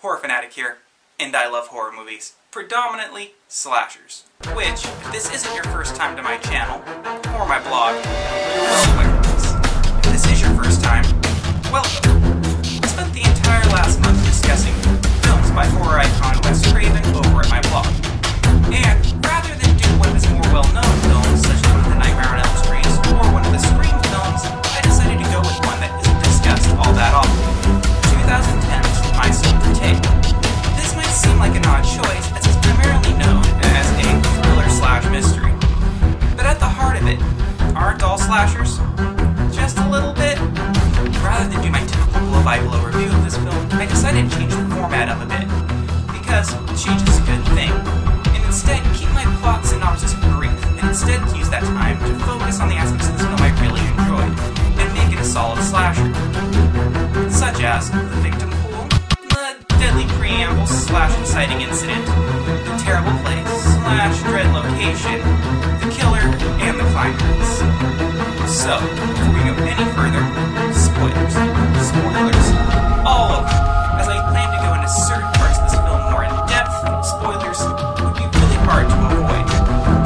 Horror Fanatic here, and I love horror movies, predominantly slashers. Which, if this isn't your first time to my channel, or my blog, you're welcome. If this is your first time, welcome. I spent the entire last month discussing films by horror icon Wes Craven over at my blog. And rather than do one of his more well-known films, such as one of the Nightmare on Elm Street or one of the Scream films, I decided to go with one that isn't discussed all that often. 2010's I Saw the Tape. This might seem like an odd choice, as it's primarily known as a thriller/mystery. But at the heart of it, aren't all slashers? Just a little bit? Rather than do my typical blow-by-blow review of this film, I decided to change the format up a bit. Because change is a good thing. And instead, keep my plot synopsis brief, and instead use that time to focus on the aspects of this film I really enjoyed, and make it a solid slasher. Such as the victim pool, the deadly preamble/inciting incident, the terrible place/dread location, the killer, and the climax. So, before we go any further, spoilers. Spoilers. All of them. As I plan to go into certain parts of this film more in depth, spoilers would be really hard to avoid.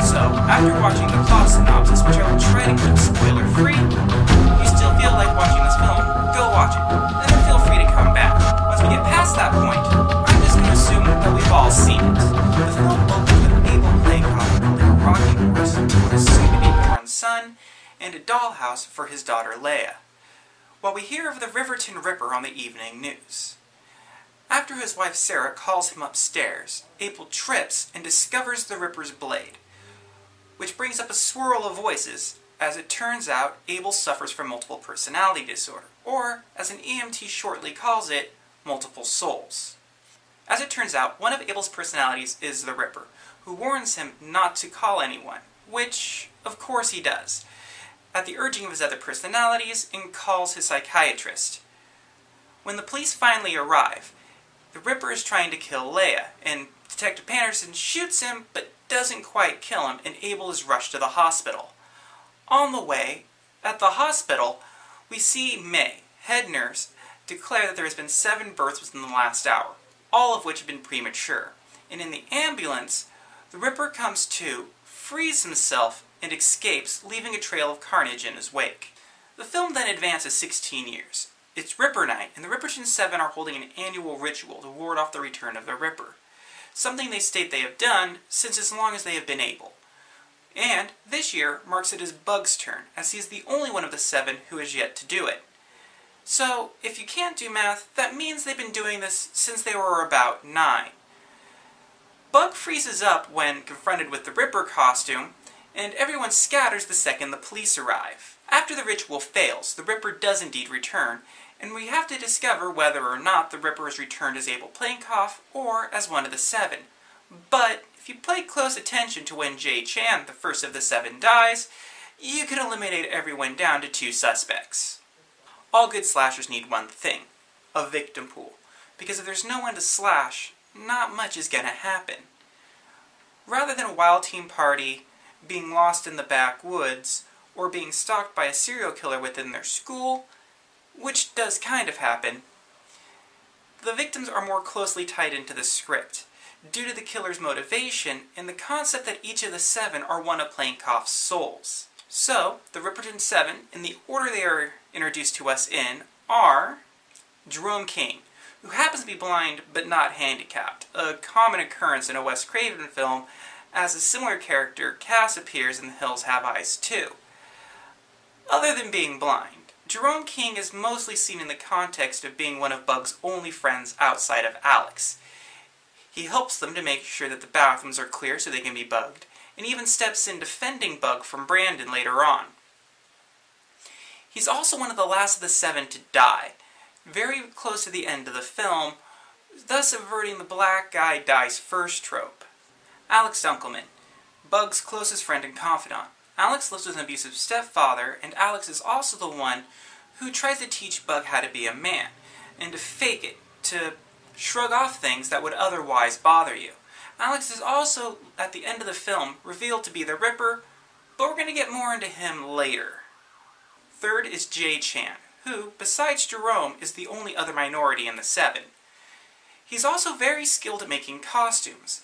So, after watching the plot synopsis, which I will try to keep spoiler-free, if you still feel like watching this film, go watch it. And then feel free to come back. Once we get past that point, I'm just going to assume that we've all seen it. The film opens with Abel Playcock building a rocking horse for his soon-to-be-born son, and a dollhouse for his daughter Leia, while we hear of the Riverton Ripper on the evening news. After his wife Sarah calls him upstairs, Abel trips and discovers the Ripper's blade, which brings up a swirl of voices. As it turns out, Abel suffers from multiple personality disorder, or, as an EMT shortly calls it, multiple souls. As it turns out, one of Abel's personalities is the Ripper, who warns him not to call anyone, which, of course, he does, at the urging of his other personalities, and calls his psychiatrist. When the police finally arrive, the Ripper is trying to kill Leia, and Detective Patterson shoots him, but doesn't quite kill him, and Abel is rushed to the hospital. On the way, at the hospital, we see May, head nurse, declare that there has been 7 births within the last hour, all of which have been premature. And in the ambulance, the Ripper comes to, frees himself, and escapes, leaving a trail of carnage in his wake. The film then advances 16 years. It's Ripper Night, and the Ripperton 7 are holding an annual ritual to ward off the return of the Ripper. Something they state they have done since as long as they have been able. And this year marks it as Bug's turn, as he is the only one of the 7 who has yet to do it. So, if you can't do math, that means they've been doing this since they were about 9. Bug freezes up when confronted with the Ripper costume, and everyone scatters the second the police arrive. After the ritual fails, the Ripper does indeed return, and we have to discover whether or not the Ripper is returned as Abel Plankoff or as one of the 7. But if you pay close attention to when Jay Chan, the first of the 7, dies, you can eliminate everyone down to 2 suspects. All good slashers need one thing: a victim pool. Because if there's no one to slash, not much is gonna happen. Rather than a wild team party, being lost in the backwoods, or being stalked by a serial killer within their school, which does kind of happen, the victims are more closely tied into the script, due to the killer's motivation and the concept that each of the 7 are one of Plankoff's souls. So, the Ripperton 7, in the order they are introduced to us in, are Jerome King, who happens to be blind but not handicapped, a common occurrence in a Wes Craven film, as a similar character, Cass, appears in The Hills Have Eyes too. Other than being blind, Jerome King is mostly seen in the context of being one of Bug's only friends outside of Alex. He helps them to make sure that the bathrooms are clear so they can be bugged, and even steps in defending Bug from Brandon later on. He's also one of the last of the 7 to die, very close to the end of the film, thus averting the black guy dies first trope. Alex Dunkelman, Bug's closest friend and confidant. Alex lives with an abusive stepfather, and Alex is also the one who tries to teach Bug how to be a man, and to fake it, to shrug off things that would otherwise bother you. Alex is also, at the end of the film, revealed to be the Ripper, but we're going to get more into him later. Third is Jay Chan, who, besides Jerome, is the only other minority in the 7. He's also very skilled at making costumes,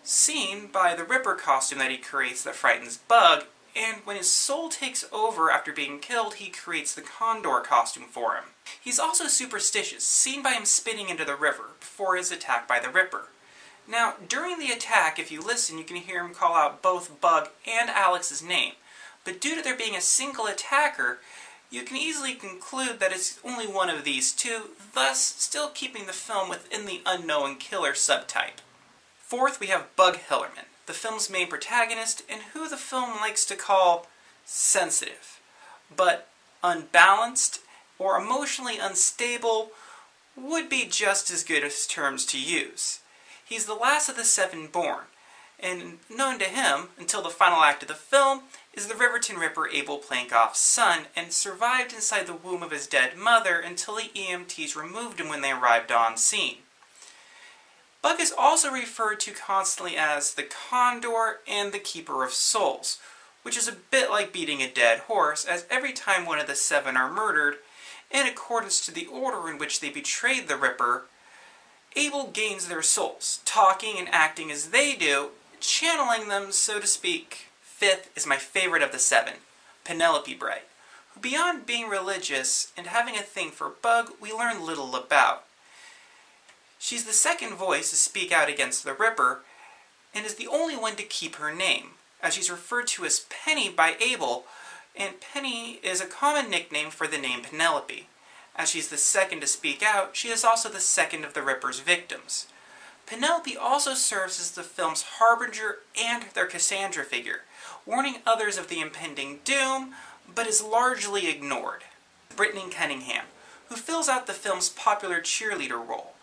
seen by the Ripper costume that he creates that frightens Bug, and when his soul takes over after being killed, he creates the Condor costume for him. He's also superstitious, seen by him spitting into the river before his attack by the Ripper. Now, during the attack, if you listen, you can hear him call out both Bug and Alex's name, but due to there being a single attacker, you can easily conclude that it's only one of these two, thus still keeping the film within the unknown killer subtype. Fourth, we have Bug Hillerman, the film's main protagonist, and who the film likes to call sensitive, but unbalanced or emotionally unstable would be just as good as terms to use. He's the last of the seven born, and known to him, until the final act of the film, is the Riverton Ripper Abel Plankoff's son, and survived inside the womb of his dead mother until the EMTs removed him when they arrived on scene. Bug is also referred to constantly as the Condor and the Keeper of Souls, which is a bit like beating a dead horse, as every time one of the seven are murdered, in accordance to the order in which they betrayed the Ripper, Abel gains their souls, talking and acting as they do, channeling them, so to speak. Fifth is my favorite of the seven, Penelope Bright, who beyond being religious and having a thing for Bug, we learn little about. She's the second voice to speak out against the Ripper, and is the only one to keep her name, as she's referred to as Penny by Abel, and Penny is a common nickname for the name Penelope. As she's the second to speak out, she is also the second of the Ripper's victims. Penelope also serves as the film's harbinger and their Cassandra figure, warning others of the impending doom, but is largely ignored. Brittany Cunningham, who fills out the film's popular cheerleader role.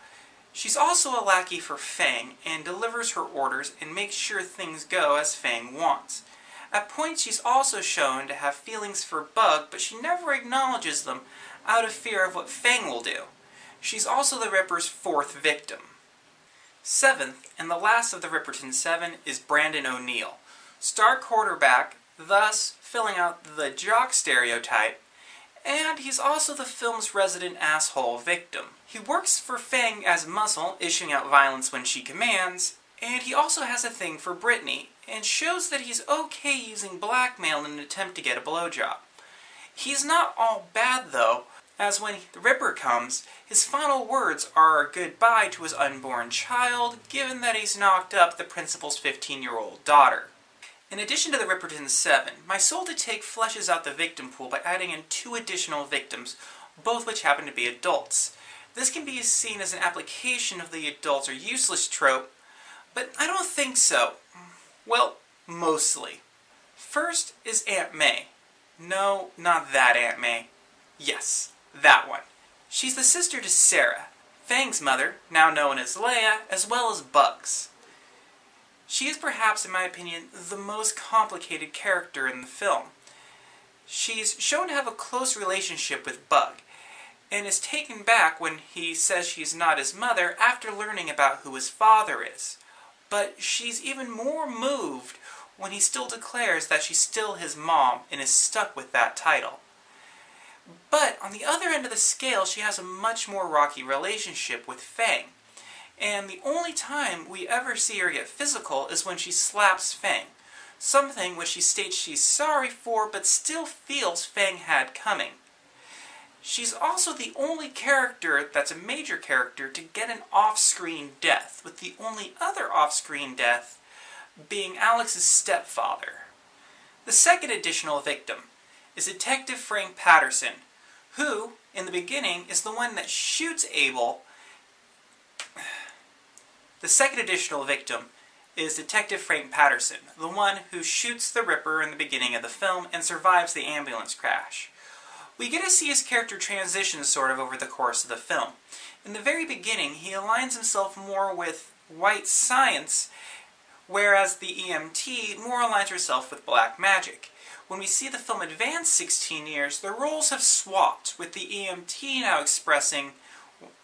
She's also a lackey for Fang, and delivers her orders and makes sure things go as Fang wants. At points she's also shown to have feelings for Bug, but she never acknowledges them out of fear of what Fang will do. She's also the Ripper's fourth victim. Seventh, and the last of the Ripperton Seven, is Brandon O'Neill, star quarterback, thus filling out the jock stereotype, and he's also the film's resident asshole victim. He works for Fang as muscle, issuing out violence when she commands, and he also has a thing for Brittany, and shows that he's okay using blackmail in an attempt to get a blowjob. He's not all bad though, as when the Ripper comes, his final words are a goodbye to his unborn child, given that he's knocked up the principal's 15-year-old daughter. In addition to the Ripperton Seven, My Soul to Take fleshes out the victim pool by adding in two additional victims, both which happen to be adults. This can be seen as an application of the adults are useless trope, but I don't think so. Well, mostly. First is Aunt May. No, not that Aunt May. Yes, that one. She's the sister to Sarah, Fang's mother, now known as Leia, as well as Bug's. She is perhaps, in my opinion, the most complicated character in the film. She's shown to have a close relationship with Bug, and is taken back when he says she's not his mother after learning about who his father is. But she's even more moved when he still declares that she's still his mom and is stuck with that title. But on the other end of the scale, she has a much more rocky relationship with Fang. And the only time we ever see her get physical is when she slaps Fang, something which she states she's sorry for but still feels Fang had coming. She's also the only character that's a major character to get an off-screen death, with the only other off-screen death being Alex's stepfather. The second additional victim is Detective Frank Patterson, who, in the beginning, is the one that shoots Abel. The second additional victim is Detective Frank Patterson, the one who shoots the Ripper in the beginning of the film and survives the ambulance crash. We get to see his character transition sort of over the course of the film. In the very beginning, he aligns himself more with white science, whereas the EMT more aligns herself with black magic. When we see the film advance 16 years, the roles have swapped, with the EMT now expressing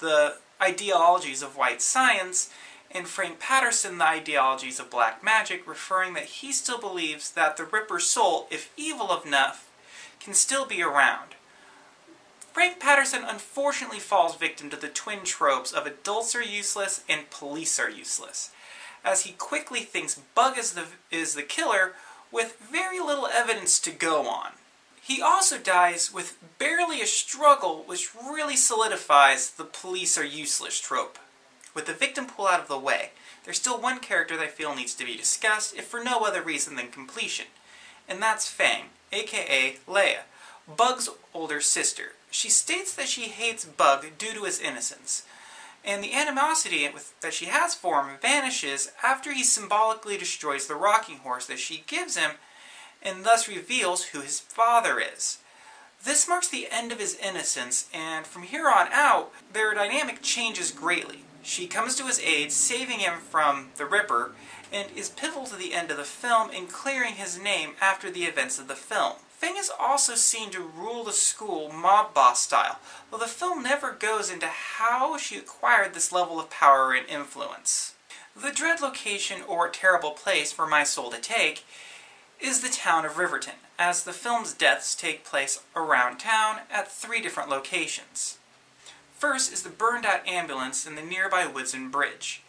the ideologies of white science, and Frank Patterson the ideologies of black magic, referring that he still believes that the Ripper's soul, if evil enough, can still be around. Frank Patterson unfortunately falls victim to the twin tropes of adults are useless and police are useless, as he quickly thinks Bug is the killer with very little evidence to go on. He also dies with barely a struggle, which really solidifies the police are useless trope. With the victim pool out of the way, there's still one character that I feel needs to be discussed, if for no other reason than completion, and that's Fang, aka Leia, Bug's older sister. She states that she hates Bug due to his innocence, and the animosity that she has for him vanishes after he symbolically destroys the rocking horse that she gives him, and thus reveals who his father is. This marks the end of his innocence, and from here on out, their dynamic changes greatly. She comes to his aid, saving him from the Ripper, and is pivotal to the end of the film in clearing his name after the events of the film. Fang is also seen to rule the school mob boss style, though the film never goes into how she acquired this level of power and influence. The dread location, or terrible place for my soul to take, is the town of Riverton, as the film's deaths take place around town at 3 different locations. First is the burned-out ambulance in the nearby Woodson Bridge.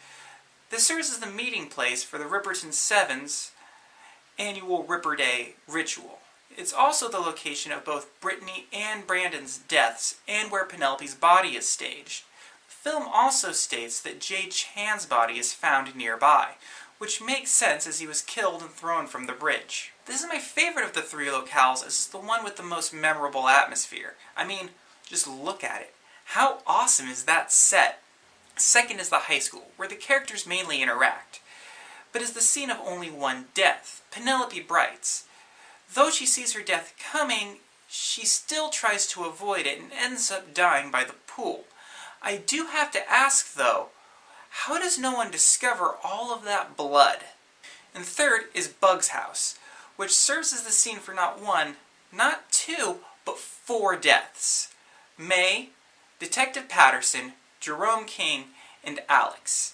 This serves as the meeting place for the Ripperton Seven's annual Ripper Day ritual. It's also the location of both Brittany and Brandon's deaths, and where Penelope's body is staged. The film also states that Jay Chan's body is found nearby, which makes sense as he was killed and thrown from the bridge. This is my favorite of the 3 locales, as it's the one with the most memorable atmosphere. I mean, just look at it. How awesome is that set? Second is the high school, where the characters mainly interact, but is the scene of only one death, Penelope Bright's. Though she sees her death coming, she still tries to avoid it and ends up dying by the pool. I do have to ask, though, how does no one discover all of that blood? And third is Bug's house, which serves as the scene for not 1, not 2, but 4 deaths. May, Detective Patterson, Jerome King, and Alex.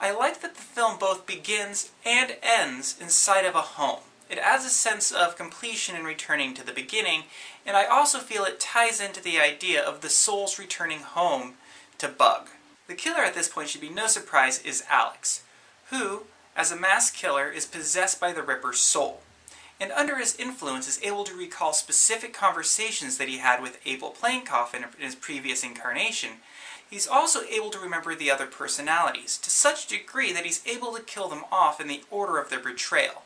I like that the film both begins and ends inside of a home. It adds a sense of completion in returning to the beginning, and I also feel it ties into the idea of the souls returning home to Bug. The killer at this point should be no surprise is Alex, who, as a mass killer, is possessed by the Ripper's soul, and under his influence is able to recall specific conversations that he had with Abel Plainkoff in his previous incarnation. He's also able to remember the other personalities, to such a degree that he's able to kill them off in the order of their betrayal.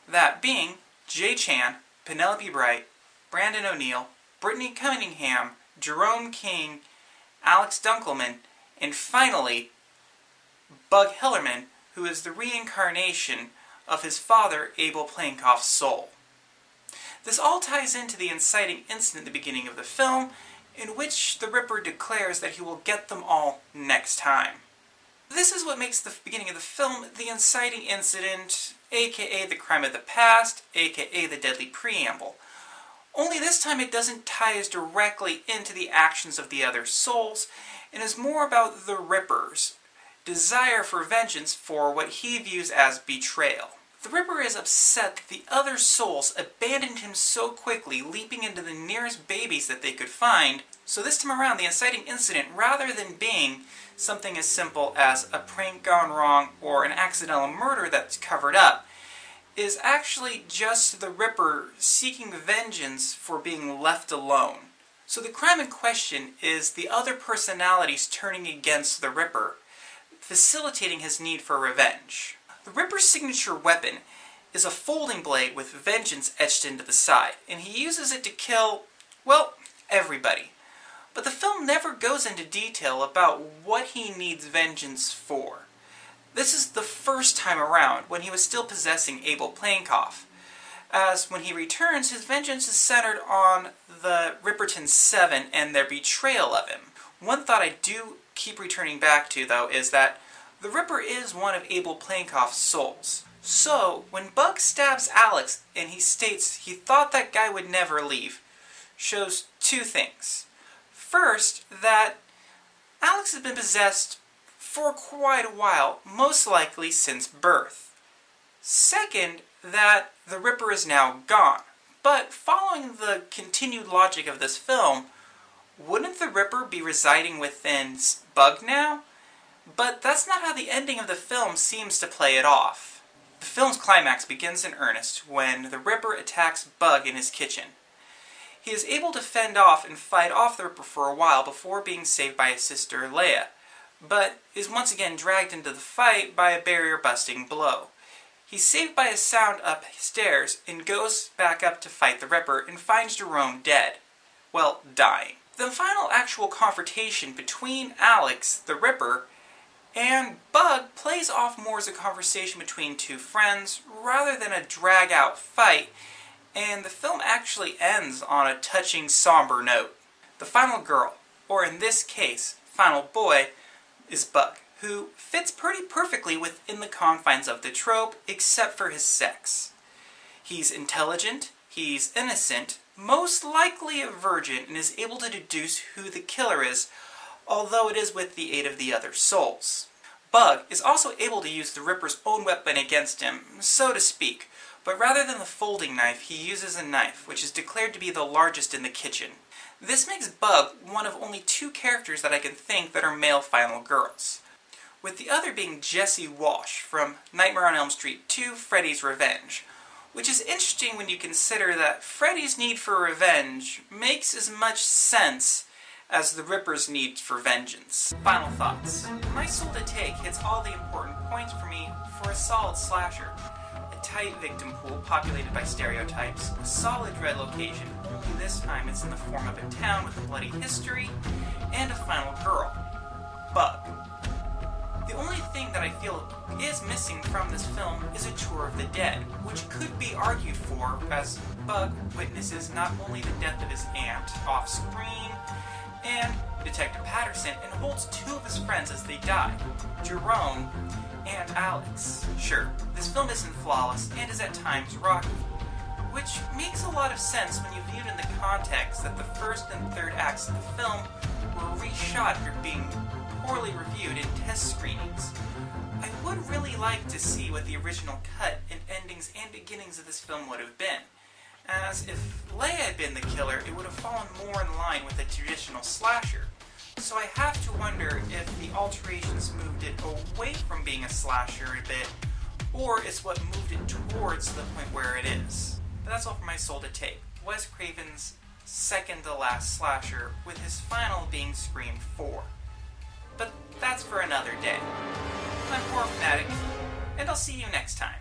That being Jay Chan, Penelope Bright, Brandon O'Neill, Brittany Cunningham, Jerome King, Alex Dunkelman, and finally, Bug Hillerman, who is the reincarnation of his father, Abel Plainkoff's soul. This all ties into the inciting incident at the beginning of the film, in which the Ripper declares that he will get them all next time. This is what makes the beginning of the film the inciting incident, aka the crime of the past, aka the deadly preamble. Only this time it doesn't tie as directly into the actions of the other souls, and is more about the Ripper's desire for vengeance for what he views as betrayal. The Ripper is upset that the other souls abandoned him so quickly, leaping into the nearest babies that they could find. So this time around, the inciting incident, rather than being something as simple as a prank gone wrong or an accidental murder that's covered up, is actually just the Ripper seeking vengeance for being left alone. So the crime in question is the other personalities turning against the Ripper, facilitating his need for revenge. The Ripper's signature weapon is a folding blade with vengeance etched into the side, and he uses it to kill, well, everybody. But the film never goes into detail about what he needs vengeance for. This is the first time around, when he was still possessing Abel Plainkoff, as when he returns, his vengeance is centered on the Ripperton Seven and their betrayal of him. One thought I do keep returning back to, though, is that the Ripper is one of Abel Plainkoff's souls. So, when Bug stabs Alex and he states he thought that guy would never leave, shows 2 things. First, that Alex has been possessed for quite a while, most likely since birth. Second, that the Ripper is now gone. But following the continued logic of this film, wouldn't the Ripper be residing within Bug now? But that's not how the ending of the film seems to play it off. The film's climax begins in earnest when the Ripper attacks Bug in his kitchen. He is able to fend off and fight off the Ripper for a while before being saved by his sister Leia, but is once again dragged into the fight by a barrier-busting blow. He's saved by a sound upstairs and goes back up to fight the Ripper and finds Jerome dead. Well, dying. The final actual confrontation between Alex, the Ripper, and Bug plays off more as a conversation between two friends rather than a drag-out fight, and the film actually ends on a touching, somber note. The final girl, or in this case, final boy, is Bug, who fits pretty perfectly within the confines of the trope, except for his sex. He's intelligent, he's innocent, most likely a virgin, and is able to deduce who the killer is, although it is with the aid of the other souls. Bug is also able to use the Ripper's own weapon against him, so to speak, but rather than the folding knife, he uses a knife, which is declared to be the largest in the kitchen. This makes Bug one of only two characters that I can think that are male final girls, with the other being Jessie Walsh from Nightmare on Elm Street 2, Freddy's Revenge, which is interesting when you consider that Freddy's need for revenge makes as much sense as the Ripper's need for vengeance. Final thoughts. My Soul to Take hits all the important points for me for a solid slasher. A tight victim pool populated by stereotypes, a solid dread location, only this time it's in the form of a town with a bloody history, and a final girl. Bug. The only thing that I feel is missing from this film is a tour of the dead, which could be argued for as Bug witnesses not only the death of his aunt off-screen, and Detective Patterson, and holds two of his friends as they die, Jerome and Alex. Sure, this film isn't flawless and is at times rocky, which makes a lot of sense when you view it in the context that the first and third acts of the film were reshot after being poorly reviewed in test screenings. I would really like to see what the original cut and endings and beginnings of this film would have been, as if Leia had been the killer, it would have fallen more in line with a traditional slasher. So I have to wonder if the alterations moved it away from being a slasher a bit, or it's what moved it towards the point where it is. But that's all for My Soul to Take. Wes Craven's second to last slasher, with his final being Scream 4. But that's for another day. I'm Horror Fanatic, and I'll see you next time.